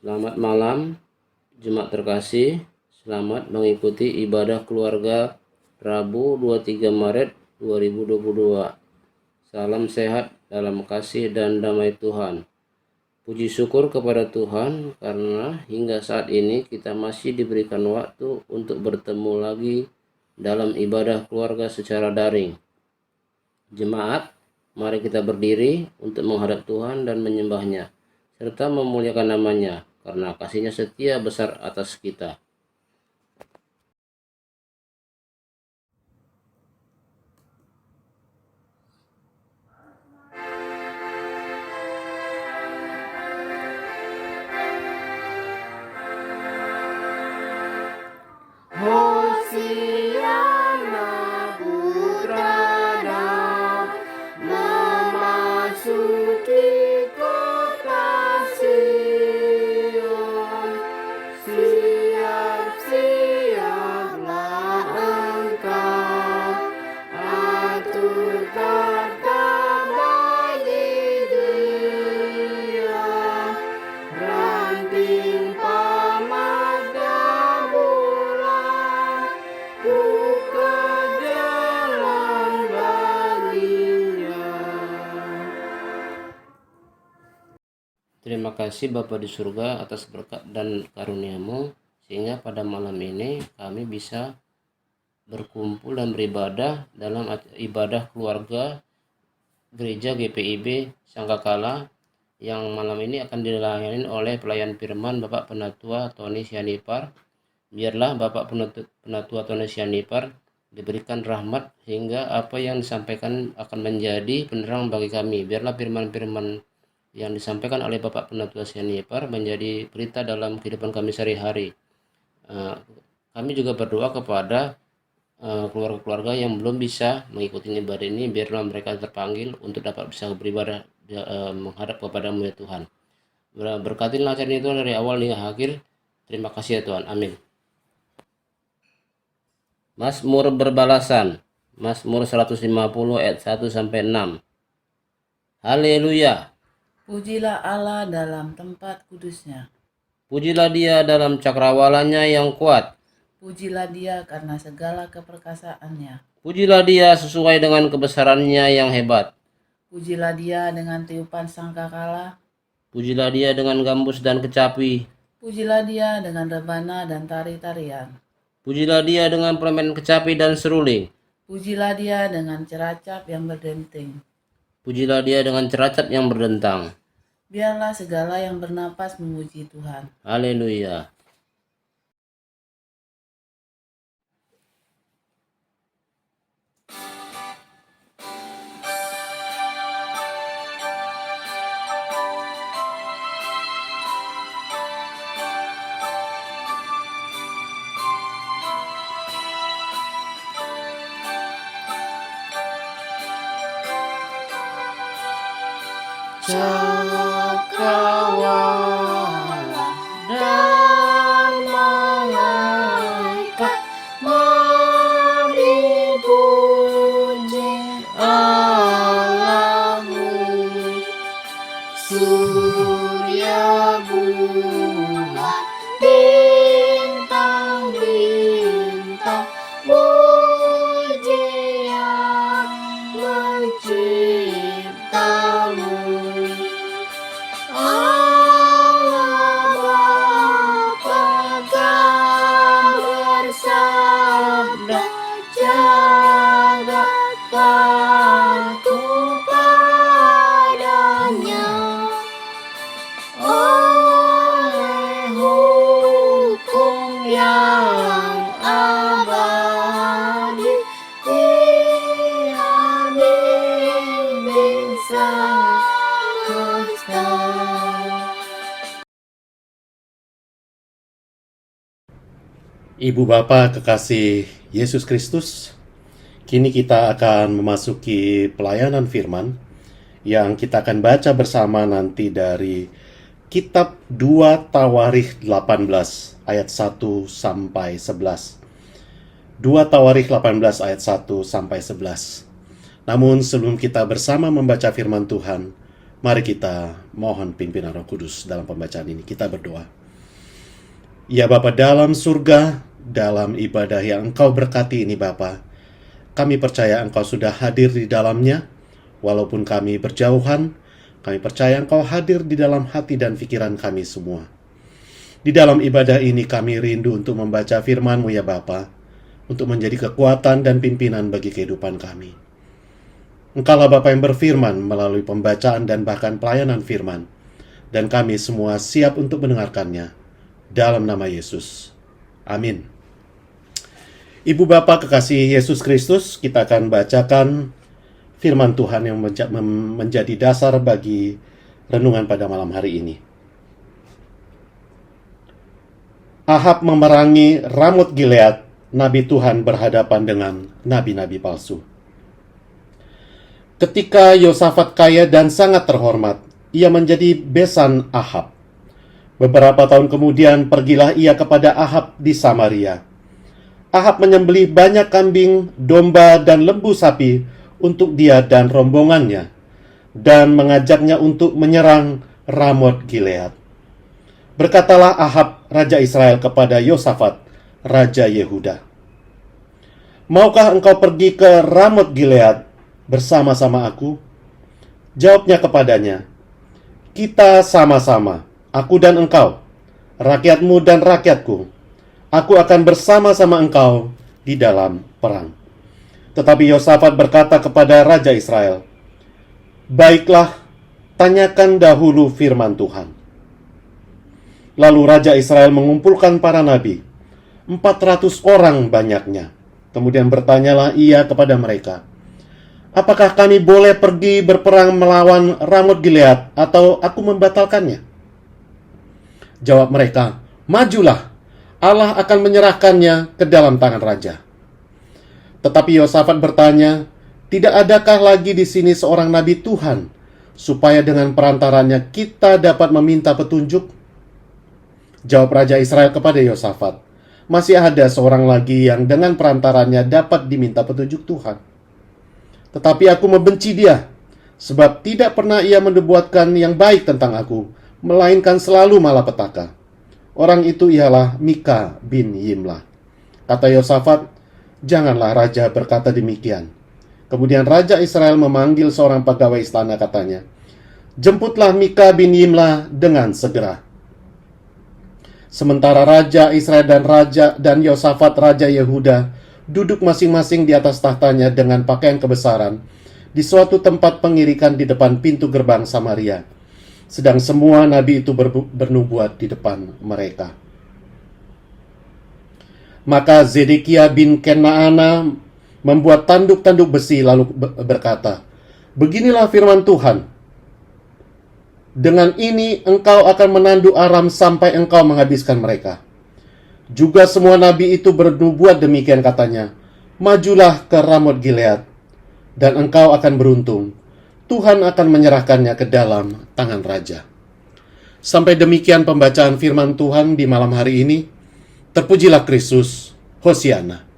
Selamat malam, jemaat terkasih. Selamat mengikuti ibadah keluarga Rabu 23 Maret 2022. Salam sehat dalam kasih dan damai Tuhan. Puji syukur kepada Tuhan karena hingga saat ini kita masih diberikan waktu untuk bertemu lagi dalam ibadah keluarga secara daring. Jemaat, mari kita berdiri untuk menghadap Tuhan dan menyembahnya, serta memuliakan namanya, karena kasih-Nya setia besar atas kita. Hosiana putrana memasuki kota Sion. Siap-siaplah engkau, atur tata bagi dia. Ranting pamada bulan, buka jalan baginya. Terima kasih Bapa di surga atas berkat dan karunia-Mu, sehingga pada malam ini kami bisa berkumpul dan beribadah dalam ibadah keluarga Gereja GPIB Sangkakala, yang malam ini akan dilayani oleh pelayan firman Bapak Penatua Tony Sianipar. Biarlah Bapak Penatua Tony Sianipar diberikan rahmat sehingga apa yang disampaikan akan menjadi penerang bagi kami. Biarlah firman-firman yang disampaikan oleh Bapak Penatua Sianipar menjadi berita dalam kehidupan kami sehari-hari. Kami juga berdoa kepada keluarga-keluarga yang belum bisa mengikuti ibadah ini, biarlah mereka terpanggil untuk dapat bisa beribadah menghadap kepada-Mu ya Tuhan. Berkatilah acara itu dari awal hingga akhir. Terima kasih ya Tuhan. Amin. Mazmur berbalasan. Mazmur 150 ayat 1 sampai 6. Haleluya. Pujilah Allah dalam tempat kudusnya. Pujilah Dia dalam cakrawalannya yang kuat. Pujilah Dia karena segala keperkasaannya. Pujilah Dia sesuai dengan kebesarannya yang hebat. Pujilah Dia dengan tiupan sangkakala. Pujilah Dia dengan gambus dan kecapi. Pujilah Dia dengan rebana dan tari-tarian. Pujilah Dia dengan permen kecapi dan seruling. Pujilah Dia dengan ceracap yang berdenting. Pujilah Dia dengan ceracap yang berdentang. Biarlah segala yang bernapas memuji Tuhan. Haleluya. Cakrawala dan malaikat memuji Allahmu. Surya, bulan, bintang-bintang pujian menciptamu. Allah Bapa kan bersabda, jagat patuh padanya. Oleh hukum yang abadi, Dia bimbing semesta. Ibu Bapa kekasih Yesus Kristus, kini kita akan memasuki pelayanan firman yang kita akan baca bersama nanti dari Kitab 2 Tawarikh 18 ayat 1 sampai 11. 2 Tawarikh 18 ayat 1 sampai 11. Namun sebelum kita bersama membaca firman Tuhan, Mari kita mohon pimpinan Roh Kudus dalam pembacaan ini. Kita berdoa. Ya Bapa dalam surga, dalam ibadah yang Engkau berkati ini Bapa, kami percaya Engkau sudah hadir di dalamnya, walaupun kami berjauhan, kami percaya Engkau hadir di dalam hati dan pikiran kami semua. Di dalam ibadah ini kami rindu untuk membaca firman-Mu ya Bapa, untuk menjadi kekuatan dan pimpinan bagi kehidupan kami. Engkaulah Bapa yang berfirman melalui pembacaan dan bahkan pelayanan firman, dan kami semua siap untuk mendengarkannya. Dalam nama Yesus. Amin. Ibu Bapa kekasih Yesus Kristus, kita akan bacakan firman Tuhan yang menjadi dasar bagi renungan pada malam hari ini. Ahab memerangi Ramot Gilead, nabi Tuhan berhadapan dengan nabi-nabi palsu. Ketika Yosafat kaya dan sangat terhormat, ia menjadi besan Ahab. Beberapa tahun kemudian pergilah ia kepada Ahab di Samaria. Ahab menyembelih banyak kambing, domba, dan lembu sapi untuk dia dan rombongannya, dan mengajaknya untuk menyerang Ramot Gilead. Berkatalah Ahab, Raja Israel, kepada Yosafat, Raja Yehuda, "Maukah engkau pergi ke Ramot Gilead bersama-sama aku?" Jawabnya kepadanya, "Kita sama-sama, aku dan engkau, rakyatmu dan rakyatku. Aku akan bersama-sama engkau di dalam perang." Tetapi Yosafat berkata kepada Raja Israel, "Baiklah, tanyakan dahulu firman Tuhan." Lalu Raja Israel mengumpulkan para nabi, 400 orang banyaknya. Kemudian bertanyalah ia kepada mereka, "Apakah kami boleh pergi berperang melawan Ramot Gilead atau aku membatalkannya?" Jawab mereka, "Majulah, Allah akan menyerahkannya ke dalam tangan raja." Tetapi Yosafat bertanya, "Tidak adakah lagi di sini seorang nabi Tuhan, supaya dengan perantaranya kita dapat meminta petunjuk?" Jawab Raja Israel kepada Yosafat, "Masih ada seorang lagi yang dengan perantaranya dapat diminta petunjuk Tuhan. Tetapi aku membenci dia, sebab tidak pernah ia mendebuatkan yang baik tentang aku, melainkan selalu malapetaka. Orang itu ialah Mika bin Yimlah." Kata Yosafat, "Janganlah raja berkata demikian." Kemudian Raja Israel memanggil seorang pegawai istana, katanya, "Jemputlah Mika bin Yimlah dengan segera." Sementara Raja Israel dan Yosafat Raja Yehuda duduk masing-masing di atas tahtanya dengan pakaian kebesaran di suatu tempat pengirikan di depan pintu gerbang Samaria, sedang semua nabi itu bernubuat di depan mereka. Maka Zedekia bin Kenaana membuat tanduk-tanduk besi lalu berkata, "Beginilah firman Tuhan, dengan ini engkau akan menandu Aram sampai engkau menghabiskan mereka." Juga semua nabi itu bernubuat demikian, katanya, "Majulah ke Ramot Gilead, dan engkau akan beruntung. Tuhan akan menyerahkannya ke dalam tangan raja." Sampai demikian pembacaan firman Tuhan di malam hari ini. Terpujilah Kristus. Hosiana.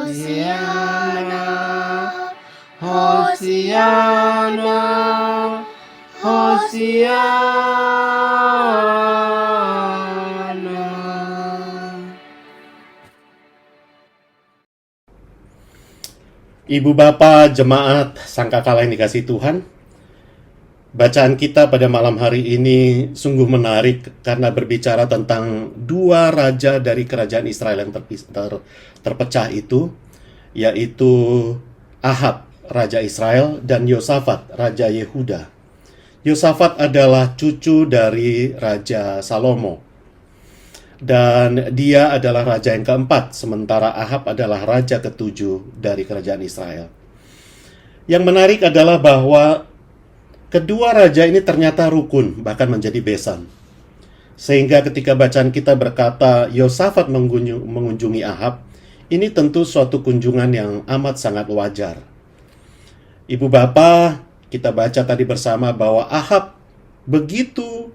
Hosiana, Hosiana, Hosiana. Ibu Bapa, jemaat Sangkakala yang dikasihi Tuhan, bacaan kita pada malam hari ini sungguh menarik karena berbicara tentang dua raja dari kerajaan Israel yang terpecah itu, yaitu Ahab, Raja Israel, dan Yosafat, Raja Yehuda. Yosafat adalah cucu dari Raja Salomo, dan dia adalah raja yang keempat, sementara Ahab adalah raja ketujuh dari kerajaan Israel. Yang menarik adalah bahwa kedua raja ini ternyata rukun, bahkan menjadi besan. Sehingga ketika bacaan kita berkata Yosafat mengunjungi Ahab, ini tentu suatu kunjungan yang amat sangat wajar. Ibu Bapa, kita baca tadi bersama bahwa Ahab begitu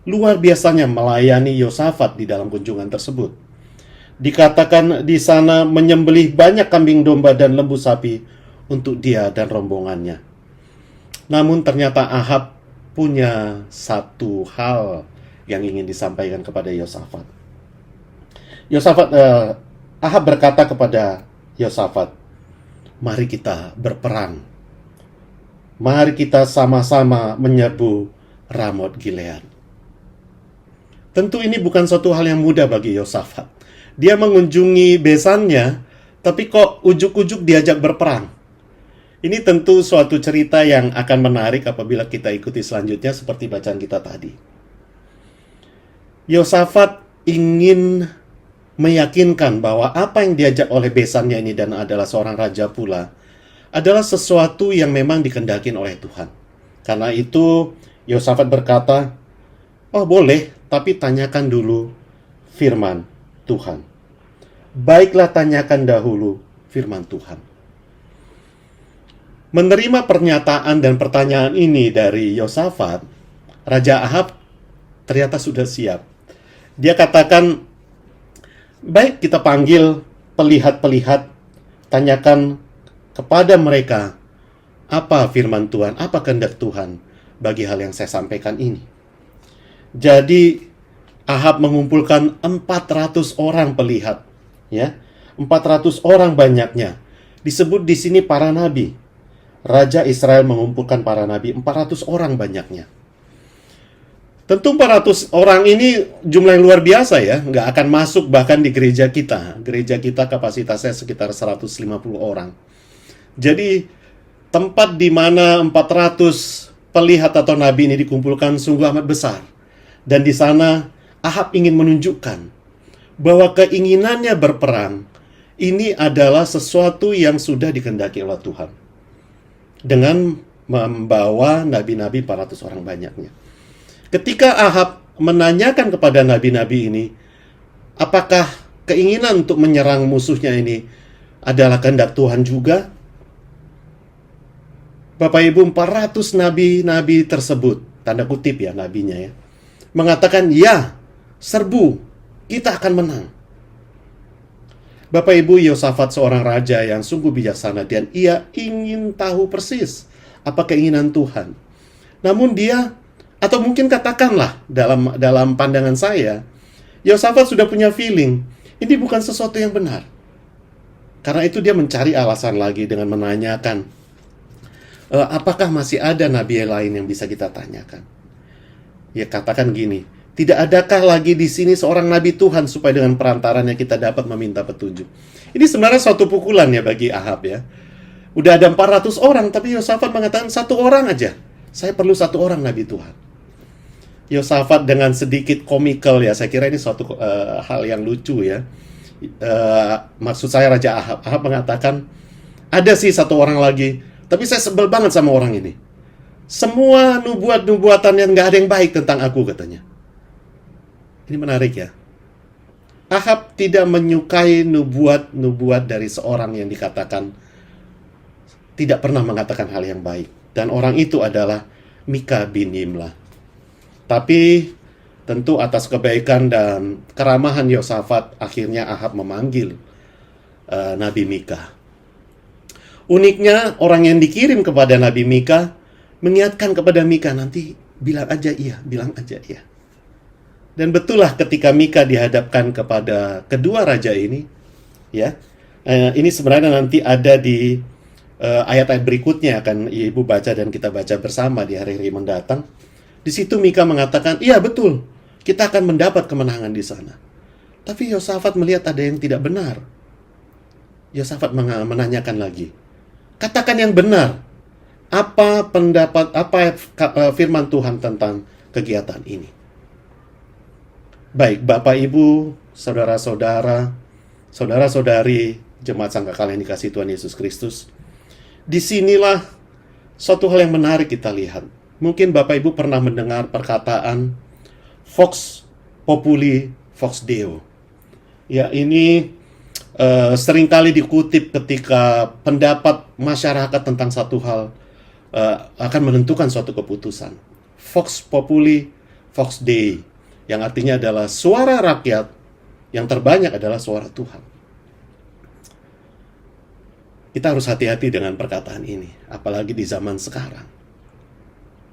luar biasanya melayani Yosafat di dalam kunjungan tersebut. Dikatakan di sana menyembelih banyak kambing domba dan lembu sapi untuk dia dan rombongannya. Namun ternyata Ahab punya satu hal yang ingin disampaikan kepada Yosafat. Ahab berkata kepada Yosafat, "Mari kita berperang. Mari kita sama-sama menyerbu Ramot Gilead." Tentu ini bukan suatu hal yang mudah bagi Yosafat. Dia mengunjungi besannya, tapi kok ujuk-ujuk diajak berperang. Ini tentu suatu cerita yang akan menarik apabila kita ikuti selanjutnya seperti bacaan kita tadi. Yosafat ingin meyakinkan bahwa apa yang diajak oleh besannya ini, dan adalah seorang raja pula, adalah sesuatu yang memang dikehendaki oleh Tuhan. Karena itu Yosafat berkata, "Oh boleh, tapi tanyakan dulu firman Tuhan. Baiklah, tanyakan dahulu firman Tuhan." Menerima pernyataan dan pertanyaan ini dari Yosafat, Raja Ahab ternyata sudah siap. Dia katakan, "Baik, kita panggil pelihat-pelihat, tanyakan kepada mereka apa firman Tuhan, apa kehendak Tuhan bagi hal yang saya sampaikan ini." Jadi Ahab mengumpulkan 400 orang pelihat, ya. 400 orang banyaknya. Disebut di sini para nabi. Raja Israel mengumpulkan para nabi, 400 orang banyaknya. Tentu 400 orang ini jumlah yang luar biasa ya, nggak akan masuk bahkan di gereja kita. Gereja kita kapasitasnya sekitar 150 orang. Jadi tempat di mana 400 pelihat atau nabi ini dikumpulkan sungguh amat besar. Dan di sana Ahab ingin menunjukkan bahwa keinginannya berperang ini adalah sesuatu yang sudah dikehendaki oleh Tuhan, dengan membawa nabi-nabi 400 orang banyaknya. Ketika Ahab menanyakan kepada nabi-nabi ini, apakah keinginan untuk menyerang musuhnya ini adalah kehendak Tuhan juga? Bapak Ibu, 400 nabi-nabi tersebut, tanda kutip ya nabinya ya, mengatakan, "Ya, serbu, kita akan menang." Bapak Ibu, Yosafat seorang raja yang sungguh bijaksana, dan ia ingin tahu persis apa keinginan Tuhan. Namun dia, atau mungkin katakanlah dalam pandangan saya, Yosafat sudah punya feeling, ini bukan sesuatu yang benar. Karena itu dia mencari alasan lagi dengan menanyakan, apakah masih ada nabi lain yang bisa kita tanyakan? Ya katakan gini, tidak adakah lagi di sini seorang nabi Tuhan supaya dengan perantarannya kita dapat meminta petunjuk? Ini sebenarnya suatu pukulan ya bagi Ahab ya. Udah ada 400 orang, tapi Yosafat mengatakan 1 orang aja. Saya perlu 1 orang nabi Tuhan. Yosafat dengan sedikit komikal ya, saya kira ini suatu hal yang lucu ya. Maksud saya Raja Ahab. Ahab mengatakan, ada sih 1 orang lagi, tapi saya sebel banget sama orang ini. Semua nubuat-nubuatan yang gak ada yang baik tentang aku, katanya. Ini menarik ya. Ahab tidak menyukai nubuat-nubuat dari seorang yang dikatakan tidak pernah mengatakan hal yang baik. Dan orang itu adalah Mika bin Yimlah. Tapi tentu atas kebaikan dan keramahan Yosafat, akhirnya Ahab memanggil Nabi Mika. Uniknya, orang yang dikirim kepada Nabi Mika mengingatkan kepada Mika, nanti bilang aja iya, bilang aja iya. Dan betullah ketika Mika dihadapkan kepada kedua raja ini, ya, ini sebenarnya nanti ada di ayat-ayat berikutnya akan Ibu baca dan kita baca bersama di hari-hari mendatang. Di situ Mika mengatakan, iya betul, kita akan mendapat kemenangan di sana. Tapi Yosafat melihat ada yang tidak benar. Yosafat menanyakan lagi, katakan yang benar. Apa firman Tuhan tentang kegiatan ini? Baik, Bapak Ibu, saudara-saudara, saudara-saudari, jemaat Sangkakala yang dikasihi Tuhan Yesus Kristus. Disinilah suatu hal yang menarik kita lihat. Mungkin Bapak Ibu pernah mendengar perkataan Vox Populi, Vox Deo. Ya, ini seringkali dikutip ketika pendapat masyarakat tentang satu hal akan menentukan suatu keputusan. Vox Populi, Vox Dei, yang artinya adalah suara rakyat Yang terbanyak adalah suara Tuhan. Kita harus hati-hati dengan perkataan ini, apalagi di zaman sekarang.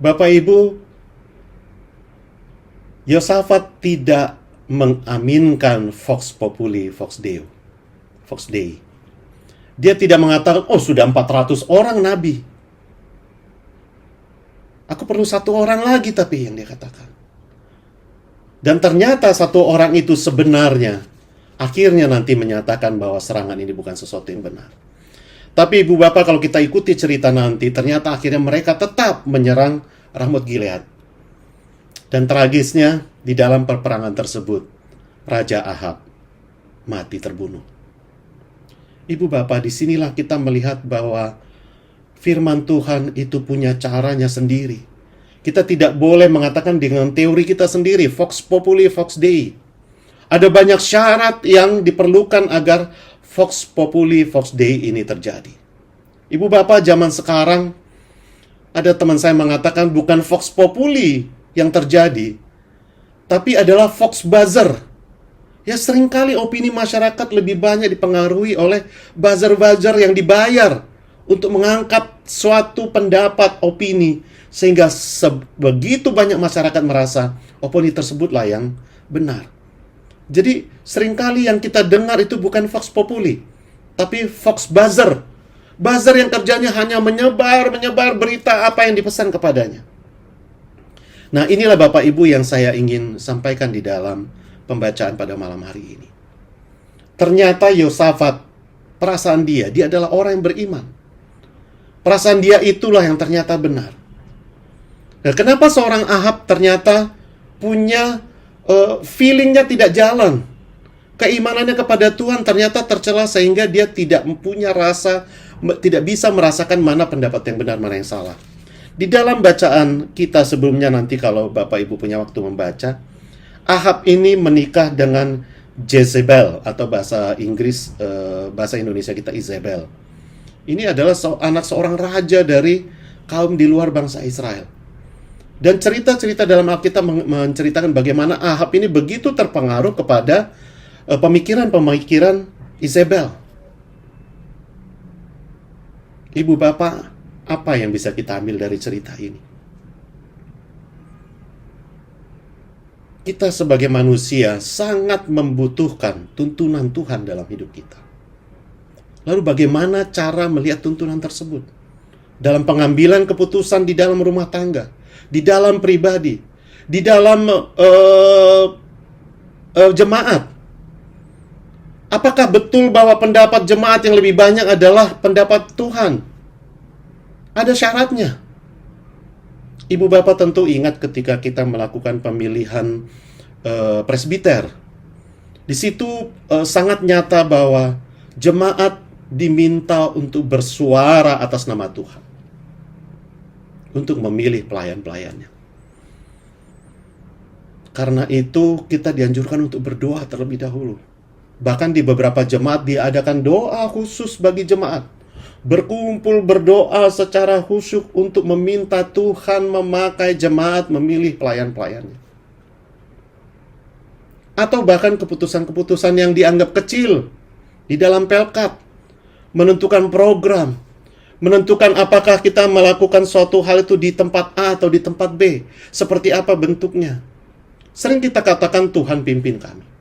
Bapak Ibu, Yosafat tidak mengaminkan Vox Populi, Vox Dei. Dia tidak mengatakan, oh sudah 400 orang nabi. Aku perlu 1 orang lagi, tapi yang dia katakan. Dan ternyata 1 orang itu sebenarnya akhirnya nanti menyatakan bahwa serangan ini bukan sesuatu yang benar. Tapi Ibu Bapak, kalau kita ikuti cerita nanti, ternyata akhirnya mereka tetap menyerang Ramot Gilead. Dan tragisnya, di dalam peperangan tersebut, Raja Ahab mati terbunuh. Ibu Bapak, disinilah kita melihat bahwa firman Tuhan itu punya caranya sendiri. Kita tidak boleh mengatakan dengan teori kita sendiri, Vox Populi, Vox Dei. Ada banyak syarat yang diperlukan agar Vox Populi, Vox Dei ini terjadi. Ibu Bapak, zaman sekarang ada teman saya mengatakan bukan Vox Populi yang terjadi, tapi adalah Vox Buzzer. Ya, seringkali opini masyarakat lebih banyak dipengaruhi oleh buzzer-buzzer yang dibayar untuk mengangkat suatu pendapat opini, sehingga sebegitu banyak masyarakat merasa opini tersebutlah yang benar. Jadi seringkali yang kita dengar itu bukan Vox Populi, tapi Vox Buzzer. Buzzer yang kerjanya hanya menyebar berita apa yang dipesan kepadanya. Nah, inilah Bapak Ibu yang saya ingin sampaikan di dalam pembacaan pada malam hari ini. Ternyata Yosafat, perasaan dia adalah orang yang beriman. Perasaan dia itulah yang ternyata benar. Nah, kenapa seorang Ahab ternyata punya feelingnya tidak jalan? Keimanannya kepada Tuhan ternyata tercela sehingga dia tidak bisa merasakan mana pendapat yang benar, mana yang salah. Di dalam bacaan kita sebelumnya nanti kalau Bapak Ibu punya waktu membaca, Ahab ini menikah dengan Jezebel, atau bahasa Inggris, bahasa Indonesia kita Isabel. Ini adalah anak seorang raja dari kaum di luar bangsa Israel. Dan cerita-cerita dalam Alkitab menceritakan bagaimana Ahab ini begitu terpengaruh kepada pemikiran-pemikiran Isabel. Ibu Bapak, apa yang bisa kita ambil dari cerita ini? Kita sebagai manusia sangat membutuhkan tuntunan Tuhan dalam hidup kita. Lalu bagaimana cara melihat tuntunan tersebut? Dalam pengambilan keputusan di dalam rumah tangga, di dalam pribadi, di dalam jemaat. Apakah betul bahwa pendapat jemaat yang lebih banyak adalah pendapat Tuhan? Ada syaratnya. Ibu Bapak tentu ingat ketika kita melakukan pemilihan presbiter. Di situ sangat nyata bahwa jemaat diminta untuk bersuara atas nama Tuhan, untuk memilih pelayan-pelayannya. Karena itu kita dianjurkan untuk berdoa terlebih dahulu. Bahkan di beberapa jemaat diadakan doa khusus bagi jemaat. Berkumpul berdoa secara khusyuk untuk meminta Tuhan memakai jemaat memilih pelayan-pelayannya. Atau bahkan keputusan-keputusan yang dianggap kecil di dalam pelkat, menentukan program, menentukan apakah kita melakukan suatu hal itu di tempat A atau di tempat B, seperti apa bentuknya. Sering kita katakan Tuhan pimpin kami.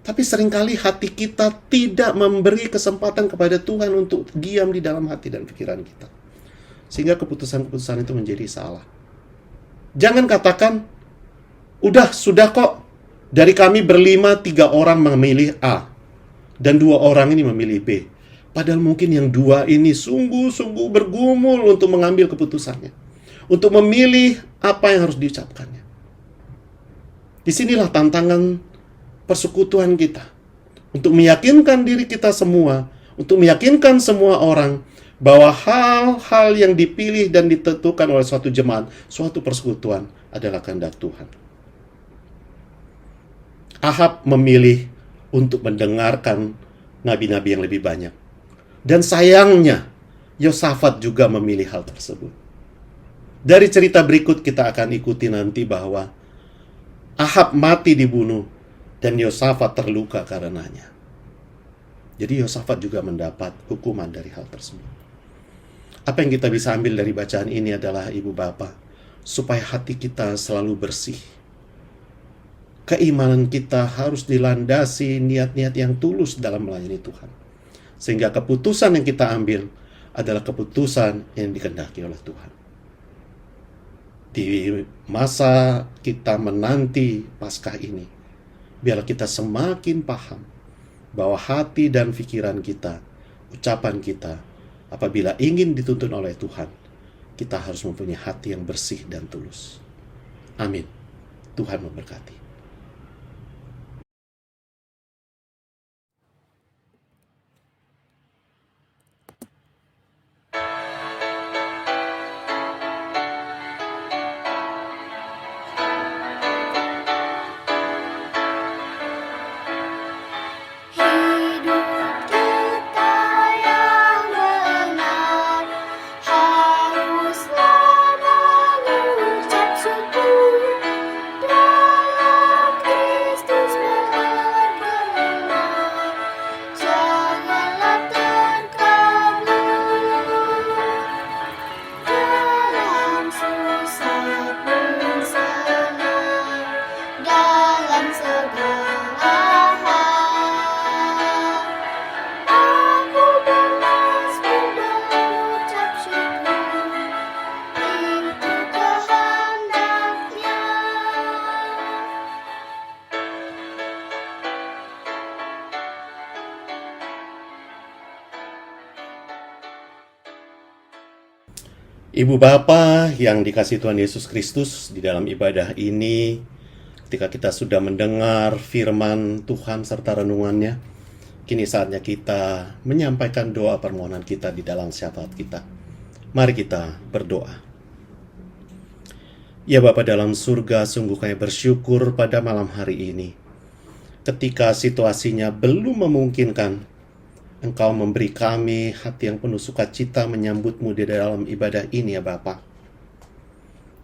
Tapi seringkali hati kita tidak memberi kesempatan kepada Tuhan untuk diam di dalam hati dan pikiran kita. Sehingga keputusan-keputusan itu menjadi salah. Jangan katakan, sudah kok, dari kami berlima 3 orang memilih A, dan 2 orang ini memilih B. Padahal mungkin yang 2 ini sungguh-sungguh bergumul untuk mengambil keputusannya, untuk memilih apa yang harus diucapkannya. Disinilah tantangan persekutuan kita, untuk meyakinkan diri kita semua, untuk meyakinkan semua orang bahwa hal-hal yang dipilih dan ditentukan oleh suatu jemaat, suatu persekutuan adalah kehendak Tuhan. Ahab memilih untuk mendengarkan nabi-nabi yang lebih banyak. Dan sayangnya, Yosafat juga memilih hal tersebut. Dari cerita berikut kita akan ikuti nanti bahwa Ahab mati dibunuh dan Yosafat terluka karenanya. Jadi Yosafat juga mendapat hukuman dari hal tersebut. Apa yang kita bisa ambil dari bacaan ini adalah, Ibu Bapa, supaya hati kita selalu bersih. Keimanan kita harus dilandasi niat-niat yang tulus dalam melayani Tuhan. Sehingga keputusan yang kita ambil adalah keputusan yang dikehendaki oleh Tuhan. Di masa kita menanti Paskah ini, biarlah kita semakin paham bahwa hati dan pikiran kita, ucapan kita, apabila ingin dituntun oleh Tuhan, kita harus mempunyai hati yang bersih dan tulus. Amin. Tuhan memberkati. Hidup kita yang benar haruslah mengucap syukur, dalam Kristus berkenan. Janganlah terkabul dalam susah pun senang, dalam segala hal. Aku bermazmur mengucap syukur, itu kehendaknya. Ibu Bapa yang dikasihi Tuhan Yesus Kristus, di dalam ibadah ini, ketika kita sudah mendengar firman Tuhan serta renungannya, kini saatnya kita menyampaikan doa permohonan kita di dalam syafaat kita. Mari kita berdoa. Ya Bapa dalam surga, sungguh kami bersyukur pada malam hari ini. Ketika situasinya belum memungkinkan, Engkau memberi kami hati yang penuh sukacita menyambut-Mu di dalam ibadah ini ya Bapa.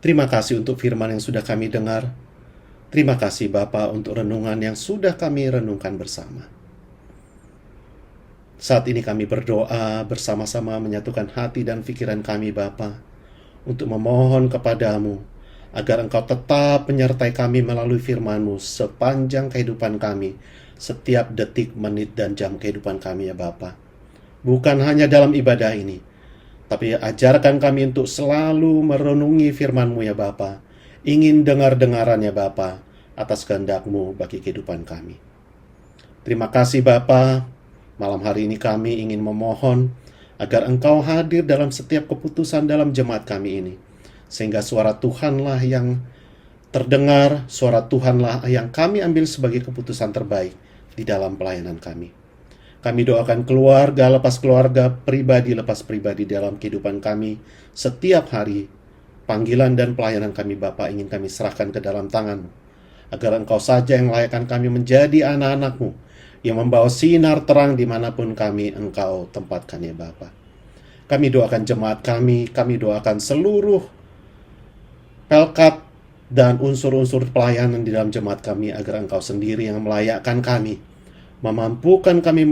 Terima kasih untuk firman yang sudah kami dengar. Terima kasih Bapa untuk renungan yang sudah kami renungkan bersama. Saat ini kami berdoa bersama-sama menyatukan hati dan pikiran kami Bapa, untuk memohon kepadamu agar Engkau tetap menyertai kami melalui firman-Mu sepanjang kehidupan kami, setiap detik, menit, dan jam kehidupan kami ya Bapa. Bukan hanya dalam ibadah ini, tapi ajarkan kami untuk selalu merenungi firman-Mu ya Bapa. Ingin dengar-dengaran ya Bapa, atas kehendak-Mu bagi kehidupan kami. Terima kasih Bapa. Malam hari ini kami ingin memohon agar Engkau hadir dalam setiap keputusan dalam jemaat kami ini, sehingga suara Tuhanlah yang terdengar, suara Tuhanlah yang kami ambil sebagai keputusan terbaik di dalam pelayanan kami. Kami doakan keluarga lepas keluarga, pribadi lepas pribadi dalam kehidupan kami setiap hari. Panggilan dan pelayanan kami Bapa ingin kami serahkan ke dalam tangan-Mu, agar Engkau saja yang layakkan kami menjadi anak-anak-Mu, yang membawa sinar terang dimanapun kami Engkau tempatkan ya Bapa. Kami doakan jemaat kami doakan seluruh pelkat dan unsur-unsur pelayanan di dalam jemaat kami, agar Engkau sendiri yang melayakkan kami, memampukan kami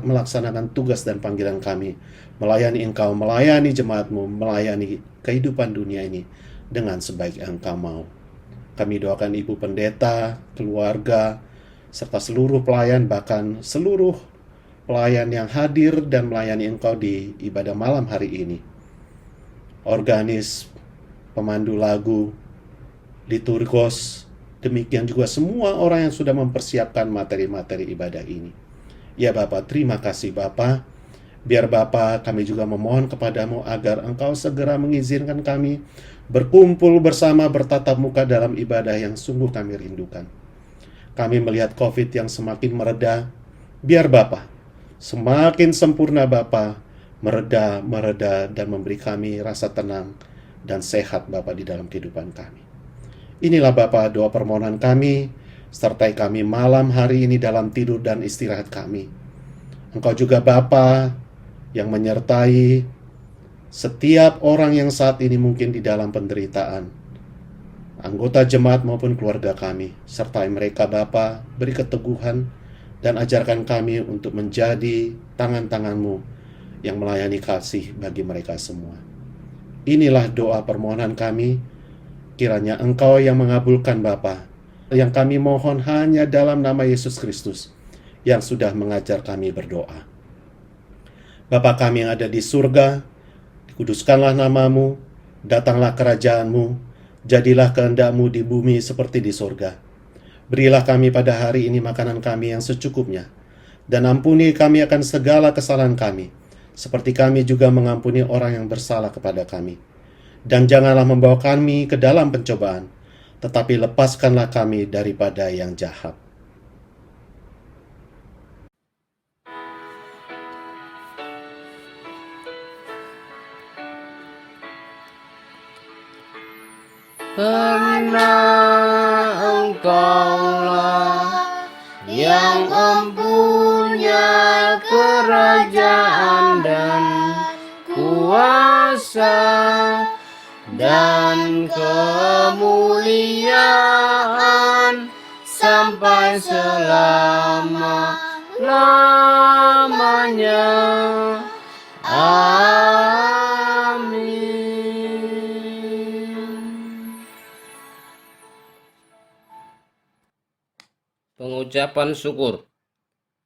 melaksanakan tugas dan panggilan kami, melayani Engkau, melayani jemaat-Mu, melayani kehidupan dunia ini dengan sebaik yang Engkau mau. Kami doakan Ibu Pendeta, keluarga, serta seluruh pelayan, bahkan seluruh pelayan yang hadir dan melayani Engkau di ibadah malam hari ini. Organis, pemandu lagu, liturgos, demikian juga semua orang yang sudah mempersiapkan materi-materi ibadah ini. Ya Bapa, terima kasih Bapa. Biar Bapa, kami juga memohon kepadamu agar Engkau segera mengizinkan kami berkumpul bersama bertatap muka dalam ibadah yang sungguh kami rindukan. Kami melihat COVID yang semakin mereda. Biar Bapa, semakin sempurna Bapa, mereda dan memberi kami rasa tenang dan sehat Bapa di dalam kehidupan kami. Inilah Bapa doa permohonan kami, sertai kami malam hari ini dalam tidur dan istirahat kami. Engkau juga Bapa yang menyertai setiap orang yang saat ini mungkin di dalam penderitaan. anggota jemaat maupun keluarga kami. Sertai mereka Bapa, beri keteguhan dan ajarkan kami untuk menjadi tangan-tangan-Mu yang melayani kasih bagi mereka semua. Inilah doa permohonan kami, kiranya Engkau yang mengabulkan Bapa. Yang kami mohon hanya dalam nama Yesus Kristus yang sudah mengajar kami berdoa. Bapa kami yang ada di surga, dikuduskanlah nama-Mu, datanglah kerajaan-Mu, jadilah kehendak-Mu di bumi seperti di surga. Berilah kami pada hari ini makanan kami yang secukupnya, dan ampuni kami akan segala kesalahan kami, seperti kami juga mengampuni orang yang bersalah kepada kami. Dan janganlah membawa kami ke dalam pencobaan, tetapi lepaskanlah kami daripada yang jahat. Karena Engkaulah yang mempunyai kerajaan dan kuasa dan kemuliaan sampai selama-lamanya. Amin. Pengucapan syukur.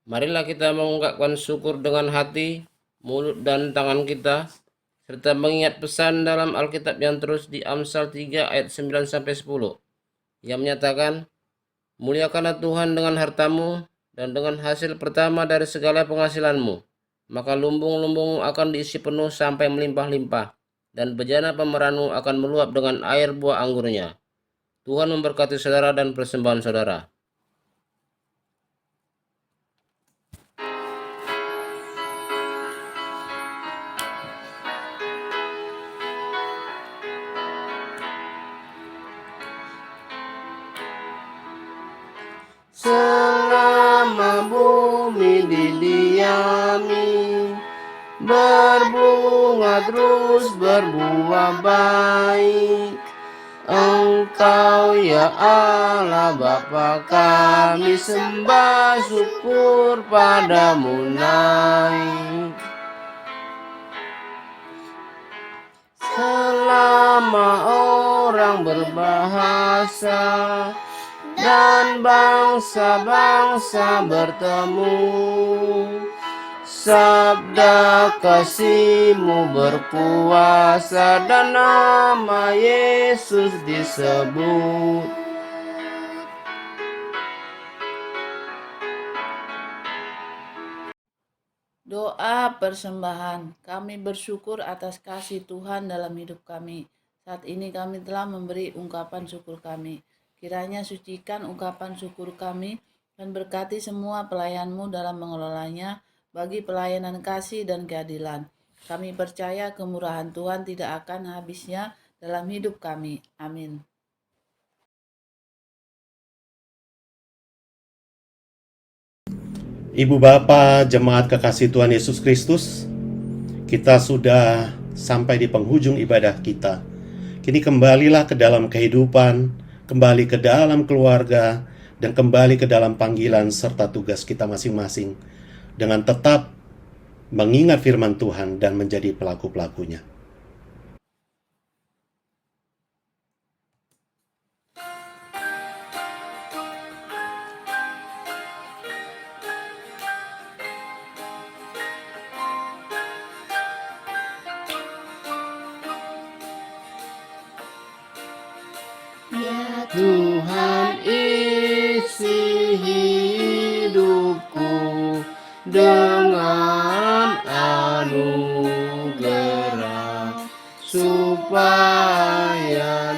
Marilah kita mengungkapkan syukur dengan hati, mulut, dan tangan kita, serta mengingat pesan dalam Alkitab yang terus di Amsal 3 ayat 9-10 yang menyatakan, muliakanlah Tuhan dengan hartamu dan dengan hasil pertama dari segala penghasilanmu, maka lumbung-lumbungmu akan diisi penuh sampai melimpah-limpah, dan bejana pemeranmu akan meluap dengan air buah anggurnya. Tuhan memberkati saudara dan persembahan saudara. Selama bumi didiami, berbunga terus berbuah baik. Engkau ya Allah Bapa kami sembah, syukur padamu naik. Selama orang berbahasa dan bangsa-bangsa bertemu, sabda kasih-Mu berkuasa dan nama Yesus disebut. Doa persembahan. Kami bersyukur atas kasih Tuhan dalam hidup kami. Saat ini kami telah memberi ungkapan syukur kami. Kiranya sucikan ungkapan syukur kami dan berkati semua pelayan-Mu dalam mengelolanya bagi pelayanan kasih dan keadilan. Kami percaya kemurahan Tuhan tidak akan habisnya dalam hidup kami. Amin. Ibu Bapa, jemaat kekasih Tuhan Yesus Kristus, kita sudah sampai di penghujung ibadah kita. Kini kembalilah ke dalam kehidupan, kembali ke dalam keluarga, dan kembali ke dalam panggilan serta tugas kita masing-masing, dengan tetap mengingat firman Tuhan dan menjadi pelaku-pelakunya. Ya Tuhan isi hidupku dengan anugerah, supaya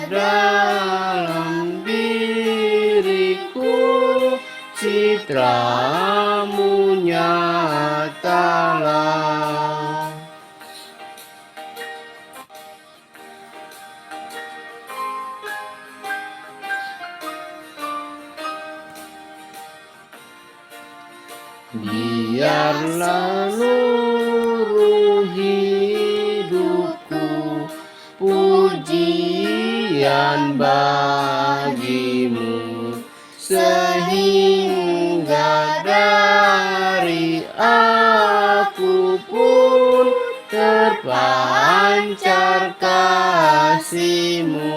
dalam diriku citra-Mu nyatalah. Biarlah seluruh hidupku puji kesucian bagimu, sehingga dari aku pun terpancar kasih-Mu.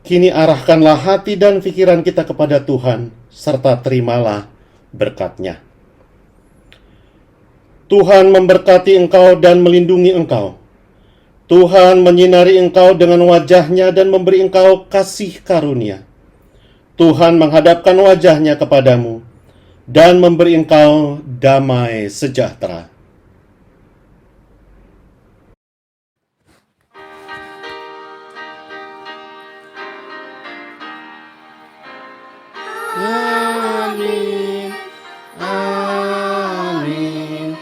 Kini arahkanlah hati dan pikiran kita kepada Tuhan, serta terimalah berkat-Nya. Tuhan memberkati engkau dan melindungi engkau. Tuhan menyinari engkau dengan wajah-Nya dan memberi engkau kasih karunia. Tuhan menghadapkan wajah-Nya kepadamu dan memberi engkau damai sejahtera. Amin, amin,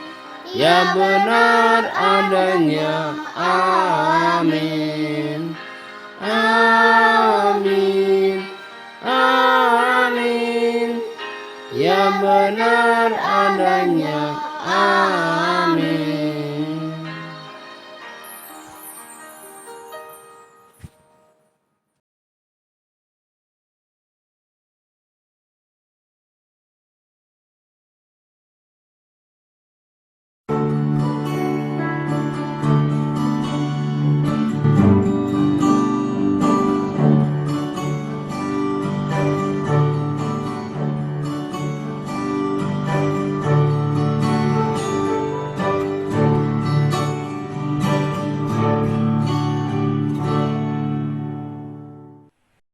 ya benar adanya, amin, amin.